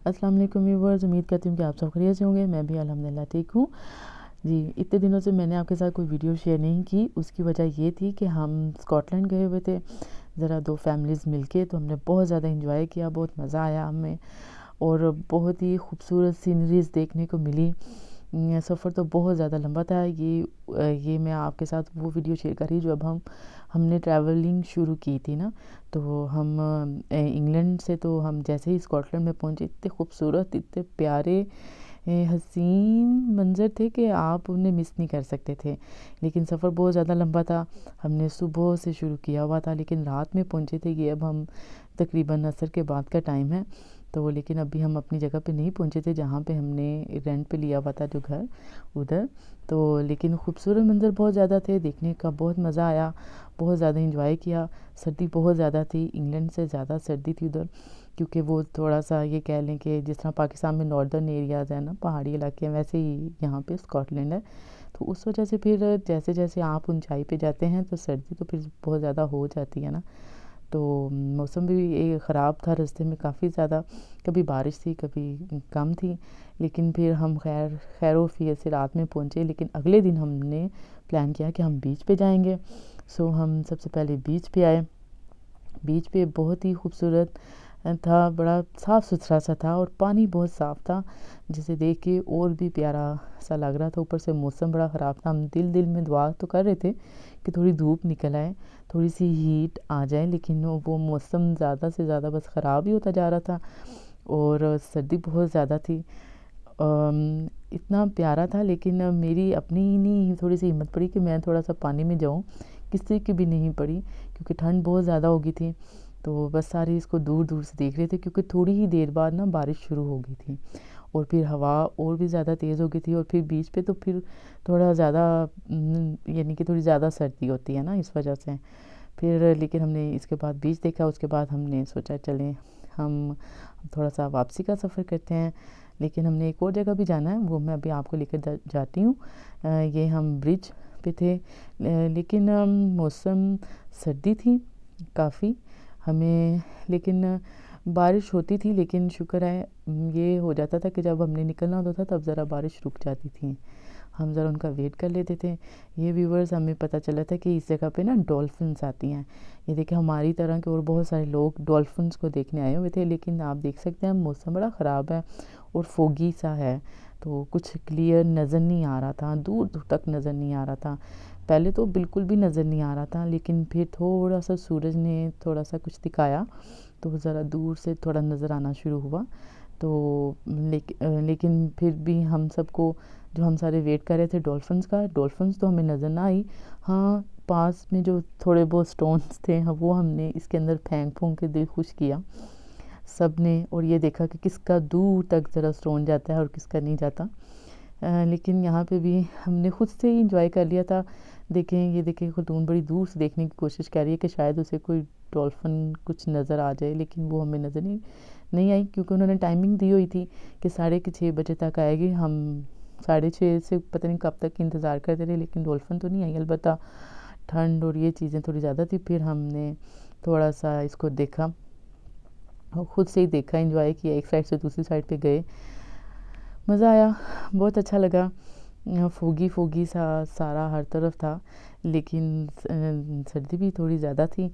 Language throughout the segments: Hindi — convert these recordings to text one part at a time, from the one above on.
अस्सलाम वालेकुम व्यूअर्स, उम्मीद करती हूँ कि आप सब खैरियत से होंगे। मैं भी अल्हम्दुलिल्लाह ठीक हूँ जी। इतने दिनों से मैंने आपके साथ कोई वीडियो शेयर नहीं की। उसकी वजह ये थी कि हम स्कॉटलैंड गए हुए थे ज़रा दो फैमिलीज़ मिलके, तो हमने बहुत ज़्यादा इंजॉय किया, बहुत मज़ा आया हमें और बहुत ही खूबसूरत सीनरीज़ देखने को मिली। सफ़र तो बहुत ज़्यादा लंबा था। ये मैं आपके साथ वो वीडियो शेयर कर रही जब हमने ट्रैवलिंग शुरू की थी ना। तो हम इंग्लैंड से तो हम जैसे ही स्कॉटलैंड में पहुँचे, इतने खूबसूरत, इतने प्यारे हसीन मंज़र थे कि आप उन्हें मिस नहीं कर सकते थे। लेकिन सफ़र बहुत ज़्यादा लंबा था। हमने सुबह से शुरू किया हुआ था लेकिन रात में पहुँचे थे कि अब हम तकरीबन असर के बाद का टाइम है। तो लेकिन अभी हम अपनी जगह पे नहीं पहुँचे थे जहाँ पे हमने रेंट पे लिया हुआ था जो घर उधर। तो लेकिन खूबसूरत मंज़र बहुत ज़्यादा थे, देखने का बहुत मज़ा आया, बहुत ज़्यादा इंजॉय किया। सर्दी बहुत ज़्यादा थी, इंग्लैंड से ज़्यादा सर्दी थी उधर, क्योंकि वो थोड़ा-सा ये कह लें कि जिस तरह पाकिस्तान में नॉर्दर्न एरियाज़ हैं ना, पहाड़ी इलाके हैं, वैसे ही यहाँ पे स्कॉटलैंड है। तो उस वजह से फिर जैसे-जैसे आप ऊँचाई पे जाते हैं तो सर्दी तो फिर बहुत ज़्यादा हो जाती है ना। तो मौसम भी ख़राब था रास्ते में काफ़ी ज़्यादा, कभी बारिश थी, कभी कम थी। लेकिन फिर हम खैर-ओ-फ़िर से रात में पहुँचे, लेकिन अगले दिन हमने प्लान किया कि हम बीच पे जाएँगे। सो हम सबसे पहले बीच पे आए। बीच पे बहुत ही खूबसूरत था, बड़ा साफ़ सुथरा सा था और पानी बहुत साफ़ था, जिसे देख के और भी प्यारा सा लग रहा था। ऊपर से मौसम बड़ा ख़राब था। हम दिल में दुआ तो कर रहे थे कि थोड़ी धूप निकल आए, थोड़ी सी हीट आ जाए, लेकिन वो मौसम ज़्यादा से ज़्यादा बस ख़राब ही होता जा रहा था और सर्दी बहुत ज़्यादा थी। इतना प्यारा था, लेकिन मेरी अपनी ही नहीं थोड़ी सी हिम्मत पड़ी कि मैं थोड़ा सा पानी में जाऊँ, किसी की भी नहीं पड़ी क्योंकि ठंड बहुत ज़्यादा हो गई थी। तो बस सारे इसको दूर दूर से देख रहे थे क्योंकि थोड़ी ही देर बाद ना बारिश शुरू हो गई थी और फिर हवा और भी ज़्यादा तेज़ हो गई थी और फिर बीच पे तो फिर थोड़ा ज़्यादा यानी कि थोड़ी ज़्यादा सर्दी होती है ना, इस वजह से फिर लेकिन हमने इसके बाद बीच देखा। उसके बाद हमने सोचा चलें हम थोड़ा सा वापसी का सफ़र करते हैं, लेकिन हमने एक और जगह भी जाना है, वो मैं अभी आपको लेकर जाती हूँ। ये हम ब्रिज पे थे, लेकिन मौसम सर्दी थी काफ़ी हमें, लेकिन बारिश होती थी, लेकिन शुक्र है ये हो जाता था कि जब हमने निकलना होता था तब ज़रा बारिश रुक जाती थी, हम ज़रा उनका वेट कर लेते थे। ये व्यूवर्स हमें पता चला था कि इस जगह पे ना डॉल्फिन्स आती हैं। ये देखिए हमारी तरह के और बहुत सारे लोग डॉल्फिन्स को देखने आए हुए थे, लेकिन आप देख सकते हैं मौसम बड़ा ख़राब है और फोगी सा है, तो कुछ क्लियर नज़र नहीं आ रहा था, दूर दूर तक नज़र नहीं आ रहा था। पहले तो बिल्कुल भी नज़र नहीं आ रहा था, लेकिन फिर थोड़ा सा सूरज ने थोड़ा सा कुछ दिखाया तो ज़रा दूर से थोड़ा नज़र आना शुरू हुआ। तो लेकिन फिर भी हम सबको, जो हम सारे वेट कर रहे थे डॉल्फिन्स तो हमें नज़र ना आई। हाँ, पास में जो थोड़े बहुत स्टोन्स थे, हाँ, वो हमने इसके अंदर फेंक फूंक के दिल खुश किया सब ने, और ये देखा कि किसका दूर तक ज़रा स्टोन जाता है और किसका नहीं जाता। लेकिन यहाँ पे भी हमने खुद से ही इंजॉय कर लिया था। देखें, ये देखें ख़तून बड़ी दूर से देखने की कोशिश कर रही है कि शायद उसे कोई डॉल्फिन कुछ नज़र आ जाए, लेकिन वो हमें नज़र नहीं आई क्योंकि उन्होंने टाइमिंग दी हुई थी कि 6:30 बजे तक आएगी। हम 6:30 से पता नहीं कब तक इंतज़ार करते रहे, लेकिन डॉल्फिन तो नहीं आई। अलबत्ता ठंड और ये चीज़ें थोड़ी ज़्यादा थी। फिर हमने थोड़ा सा इसको देखा और ख़ुद से ही देखा, एंजॉय किया, एक साइड से दूसरी साइड पे गए, मज़ा आया, बहुत अच्छा लगा। फोगी सा सारा हर तरफ था, लेकिन सर्दी भी थोड़ी ज़्यादा थी,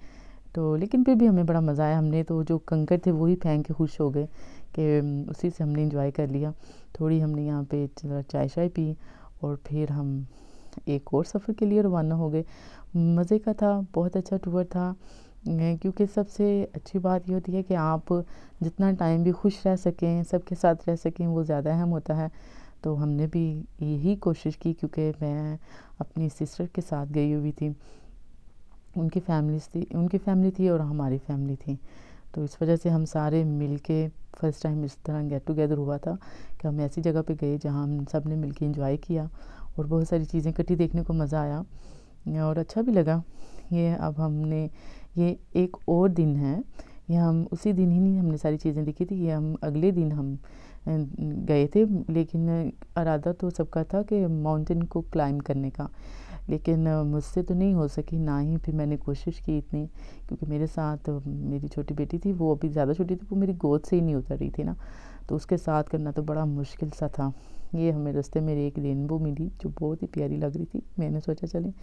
तो लेकिन फिर भी हमें बड़ा मज़ा आया। हमने तो जो कंकड़ थे वही फेंक के खुश हो गए कि उसी से हमने एंजॉय कर लिया। थोड़ी हमने यहाँ पे चाय शाय पी और फिर हम एक और सफ़र के लिए रवाना हो गए। मज़े का था, बहुत अच्छा टूर था, क्योंकि सबसे अच्छी बात ये होती है कि आप जितना टाइम भी खुश रह सकें, सबके साथ रह सकें, वो ज़्यादा अहम होता है। तो हमने भी यही कोशिश की, क्योंकि मैं अपनी सिस्टर के साथ गई हुई थी, उनकी फैमिली थी और हमारी फैमिली थी। तो इस वजह से हम सारे मिल के फर्स्ट टाइम इस तरह गेट टुगेदर हुआ था कि हम ऐसी जगह पे गए जहाँ हम सब ने मिल के इंजॉय किया और बहुत सारी चीज़ें इकट्ठी देखने को मज़ा आया और अच्छा भी लगा। ये अब हमने ये एक और दिन है, ये हम उसी दिन ही नहीं हमने सारी चीज़ें देखी थी, ये हम अगले दिन हम गए थे, लेकिन इरादा तो सबका था कि माउंटेन को क्लाइंब करने का, लेकिन मुझसे तो नहीं हो सकी, ना ही फिर मैंने कोशिश की इतनी, क्योंकि मेरे साथ मेरी छोटी बेटी थी, वो अभी ज़्यादा छोटी थी, वो मेरी गोद से ही नहीं उतर रही थी ना, तो उसके साथ करना तो बड़ा मुश्किल सा था। ये हमें रास्ते में एक रेनबो मिली जो बहुत ही प्यारी लग रही थी। मैंने सोचा चलें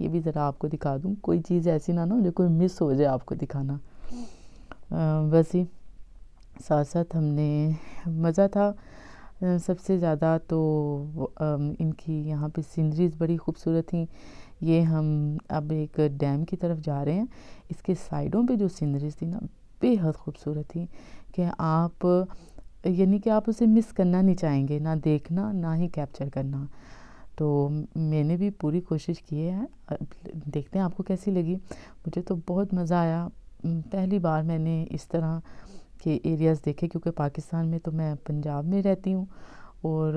ये भी ज़रा आपको दिखा दूँ, कोई चीज़ ऐसी ना हो जो कोई मिस हो जाए आपको दिखाना। बस ही साथ साथ हमने मज़ा था। सबसे ज़्यादा तो इनकी यहाँ पे सीनरीज़ बड़ी खूबसूरत थी। ये हम अब एक डैम की तरफ जा रहे हैं। इसके साइडों पे जो सीनरीज़ थी ना बेहद खूबसूरत थी कि आप यानी कि आप उसे मिस करना नहीं चाहेंगे, ना देखना ना ही कैप्चर करना। तो मैंने भी पूरी कोशिश की है। देखते हैं आपको कैसी लगी। मुझे तो बहुत मज़ा आया। पहली बार मैंने इस तरह के एरियाज़ देखे, क्योंकि पाकिस्तान में तो मैं पंजाब में रहती हूँ और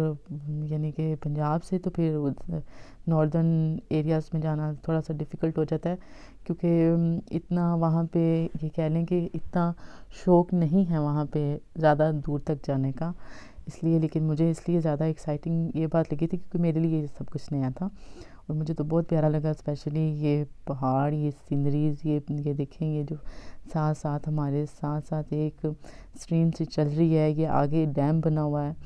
यानी कि पंजाब से तो फिर नॉर्दर्न एरियाज़ में जाना थोड़ा सा डिफ़िकल्ट हो जाता है, क्योंकि इतना वहाँ पे ये कह लें कि इतना शौक़ नहीं है वहाँ पे ज़्यादा दूर तक जाने का, इसलिए। लेकिन मुझे इसलिए ज़्यादा एक्साइटिंग ये बात लगी थी क्योंकि मेरे लिए ये सब कुछ नया था और मुझे तो बहुत प्यारा लगा। स्पेशली ये पहाड़, ये सीनरीज़, ये देखें, ये जो साथ साथ हमारे साथ साथ एक स्ट्रीम से चल रही है, ये आगे डैम बना हुआ है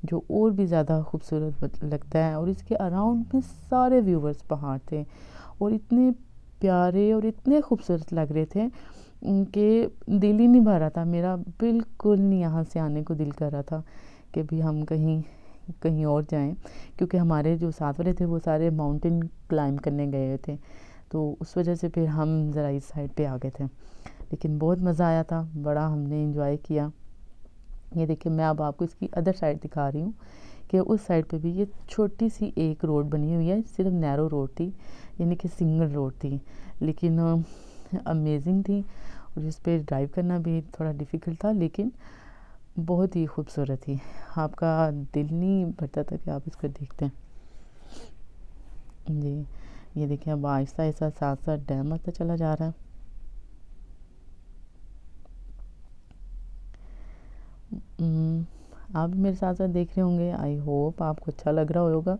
जो और भी ज़्यादा खूबसूरत लगता है। और इसके अराउंड में सारे व्यूवर्स पहाड़ थे और इतने प्यारे और इतने खूबसूरत लग रहे थे कि दिल ही नहीं भर रहा था मेरा, बिल्कुल नहीं यहाँ से आने को दिल कर रहा था कि भी हम कहीं और जाएं, क्योंकि हमारे जो साथ वाले थे वो सारे माउंटेन क्लाइंब करने गए थे, तो उस वजह से फिर हम ज़रा इस साइड पे आ गए थे। लेकिन बहुत मज़ा आया था, बड़ा हमने एंजॉय किया। ये देखिए मैं अब आपको इसकी अदर साइड दिखा रही हूँ कि उस साइड पे भी ये छोटी सी एक रोड बनी हुई है। सिर्फ नैरो रोड थी, यानी कि सिंगल रोड थी, लेकिन अमेजिंग थी और इस पर ड्राइव करना भी थोड़ा डिफ़िकल्ट था, लेकिन बहुत ही खूबसूरत थी। आपका दिल नहीं भरता था कि आप इसको देखते हैं। जी ये देखिए अब आहिस्ता आहिस्ता साथ साथ डैम आता चला जा रहा है। आप भी मेरे साथ साथ देख रहे होंगे। आई होप आपको अच्छा लग रहा होगा।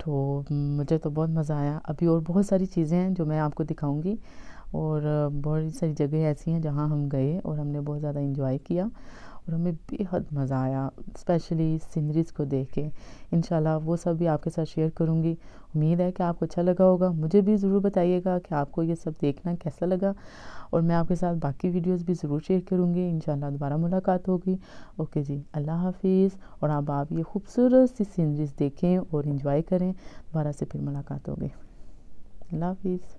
तो मुझे तो बहुत मज़ा आया। अभी और बहुत सारी चीज़ें हैं जो मैं आपको दिखाऊंगी और बहुत सारी जगह ऐसी हैं जहां हम गए और हमने बहुत ज़्यादा एंजॉय किया और हमें बेहद मज़ा आया, स्पेशली सीनरीज़ को देख के। इंशाल्लाह वो सब भी आपके साथ शेयर करूँगी। उम्मीद है कि आपको अच्छा लगा होगा। मुझे भी ज़रूर बताइएगा कि आपको ये सब देखना कैसा लगा और मैं आपके साथ बाकी वीडियोस भी ज़रूर शेयर करूँगी। इंशाल्लाह दोबारा मुलाकात होगी। ओके जी, अल्लाह हाफिज़। और अब आप ये खूबसूरत सी सीनरीज़ देखें और इन्जॉय करें। दोबारा से फिर मुलाकात होगी। अल्लाह हाफिज़।